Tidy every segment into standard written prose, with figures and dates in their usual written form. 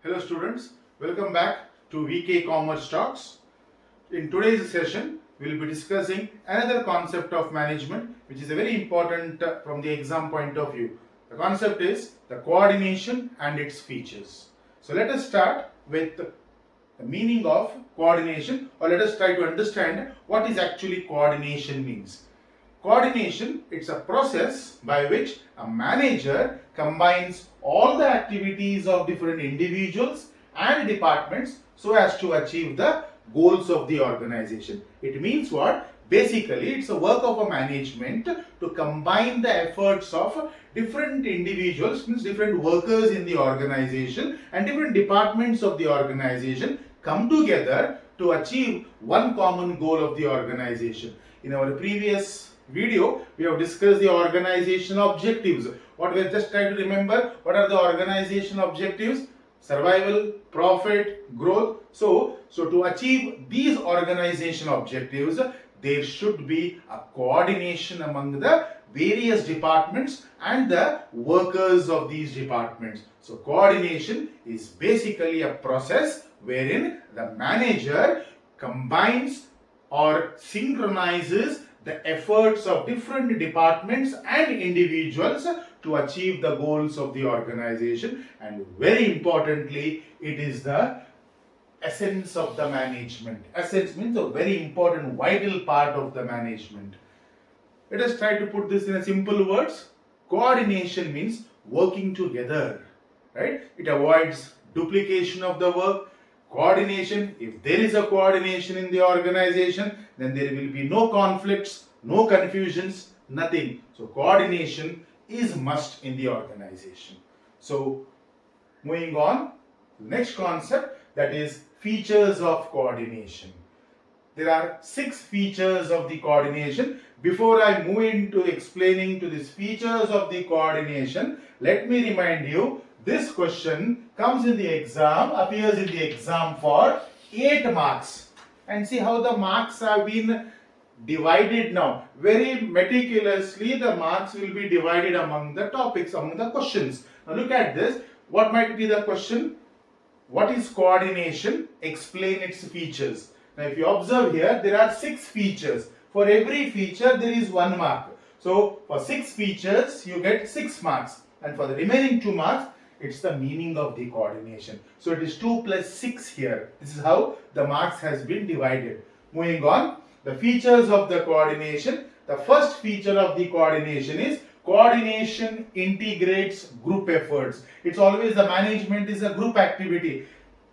Hello students, welcome back to VK Commerce Talks. In today's session, we will be discussing another concept of management which is very important from the exam point of view. The concept is the coordination and its features. So let us start with the meaning of coordination, or let us try to understand what is actually coordination means. Coordination, it's a process by which a manager combines all the activities of different individuals and departments so as to achieve the goals of the organization. It means what? Basically, it's a work of a management to combine the efforts of different individuals, means different workers in the organization and different departments of the organization come together to achieve one common goal of the organization. In our previous video, we have discussed the organization objectives. What we are just trying to remember, what are the organization objectives? Survival, profit, growth. So to achieve these organization objectives, there should be a coordination among the various departments and the workers of these departments. So coordination is basically a process wherein the manager combines or synchronizes the efforts of different departments and individuals to achieve the goals of the organization, and very importantly, it is the essence of the management. Essence means a very important, vital part of the management. Let us try to put this in a simple words. Coordination means working together, right? It avoids duplication of the work. Coordination, if there is a coordination in the organization, then there will be no conflicts, no confusions, nothing. So coordination is must in the organization. So moving on, next concept, that is features of coordination. There are 6 features of the coordination. Before I move into explaining to these features of the coordination, let me remind you, this question comes in the exam, appears in the exam for 8 marks. And see how the marks have been divided now. Very meticulously the marks will be divided among the topics, among the questions. Now look at this. What might be the question? What is coordination? Explain its features. Now if you observe here, there are 6 features. For every feature there is 1 mark. So for 6 features you get 6 marks. And for the remaining 2 marks, it's the meaning of the coordination. So it is 2 plus 6 here. This is how the marks has been divided. Moving on, the features of the coordination. The first feature of the coordination is coordination integrates group efforts. It's always the management is a group activity.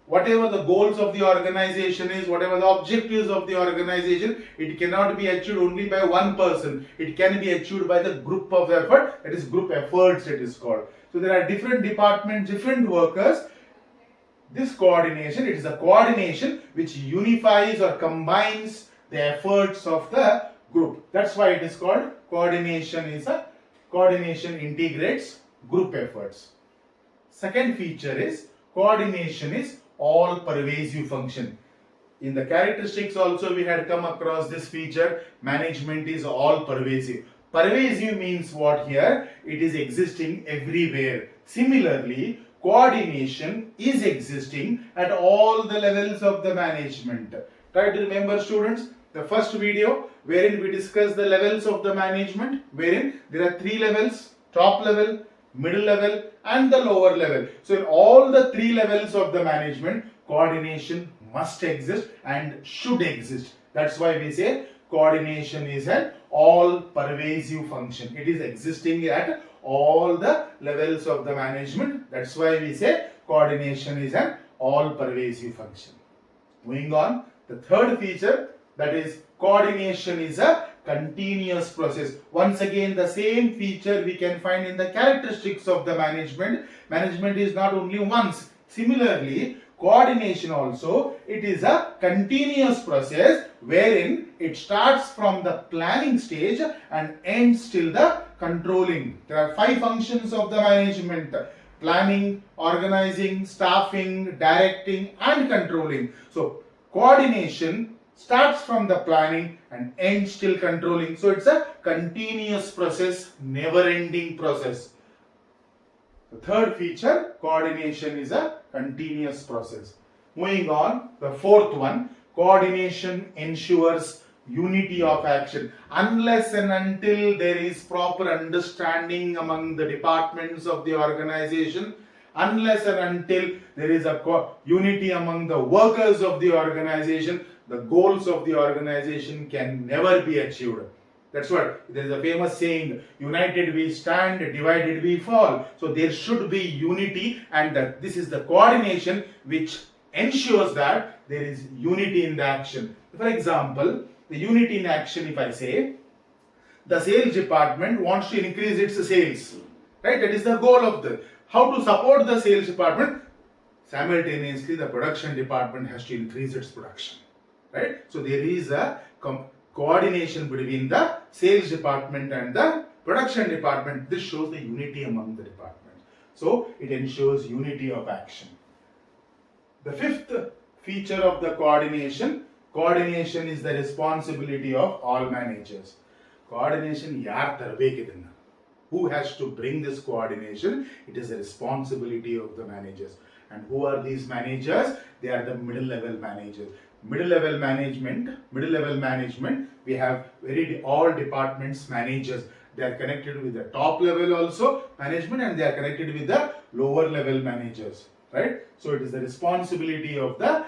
Whatever the goals of the organization is, whatever the objectives of the organization, it cannot be achieved only by one person. It can be achieved by the group of effort. That is group efforts it is called. So there are different departments, different workers. This coordination, it is a coordination which unifies or combines the efforts of the group. That's why it is called coordination integrates group efforts. Second feature is coordination is all pervasive function. In the characteristics also we had come across this feature. Management is all pervasive. Pervasive means what here? It is existing everywhere. Similarly, coordination is existing at all the levels of the management. Try to remember students, the first video wherein we discussed the levels of the management, wherein there are 3 levels, top level, middle level and the lower level. So in all the 3 levels of the management, coordination must exist and should exist. That's why we say coordination is an all pervasive function. It is existing at all the levels of the management. That's why we say coordination is an all pervasive function. Moving on, the third feature, that is coordination is a continuous process. Once again, the same feature we can find in the characteristics of the management. Management is not only once. Similarly, coordination also, it is a continuous process wherein it starts from the planning stage and ends till the controlling. There are 5 functions of the management: planning, organizing, staffing, directing and controlling. So coordination starts from the planning and ends till controlling. So it's a continuous process, never ending process. The third feature, coordination is a continuous process. Moving on, the fourth one, coordination ensures unity of action. Unless and until there is proper understanding among the departments of the organization, unless and until there is a unity among the workers of the organization, the goals of the organization can never be achieved. That's what, there is a famous saying, united we stand, divided we fall. So there should be unity, and this is the coordination which ensures that there is unity in the action. For example, the unity in action, if I say, the sales department wants to increase its sales, right? That is the goal of how to support the sales department. Simultaneously, the production department has to increase its production, right? So there is a coordination between the sales department and the production department. This shows the unity among the departments. So it ensures unity of action. The fifth feature of the coordination is the responsibility of all managers. Coordination yaar tarbek idna. Who has to bring this coordination? It is the responsibility of the managers. And who are these managers? They are the middle level managers. Middle level management, we have all departments managers. They are connected with the top level also management, and they are connected with the lower level managers, right? So it is the responsibility of the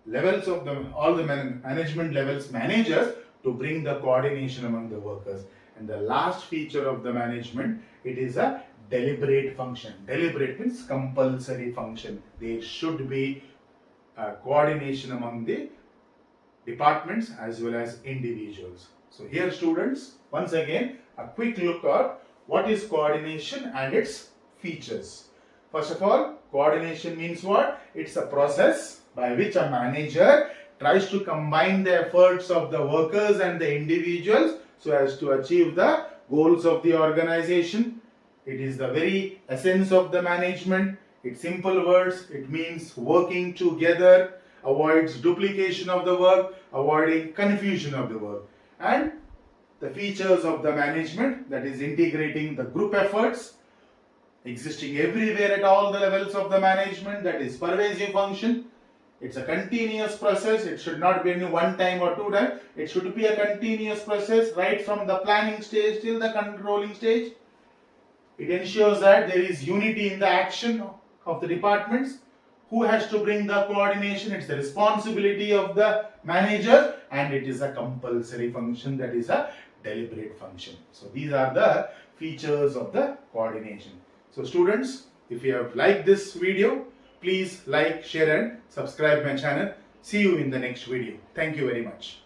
levels of all the management levels managers to bring the coordination among the workers. And the last feature of the management, it is a deliberate function. Deliberate means compulsory function. There should be coordination among the departments as well as individuals. So here, students, once again a quick look at what is coordination and its features. First of all, coordination means what? It's a process by which a manager tries to combine the efforts of the workers and the individuals so as to achieve the goals of the organization. It is the very essence of the management. In simple words, it means working together, avoids duplication of the work, avoiding confusion of the work. And the features of the management, that is integrating the group efforts, existing everywhere at all the levels of the management, that is pervasive function. It's a continuous process. It should not be only one time or two times. It should be a continuous process right from the planning stage till the controlling stage. It ensures that there is unity in the action of the departments. Who has to bring the coordination? It's the responsibility of the manager, and it is a compulsory function, that is a deliberate function. So these are the features of the coordination. So students, if you have liked this video, please like, share and subscribe my channel. See you in the next video. Thank you very much.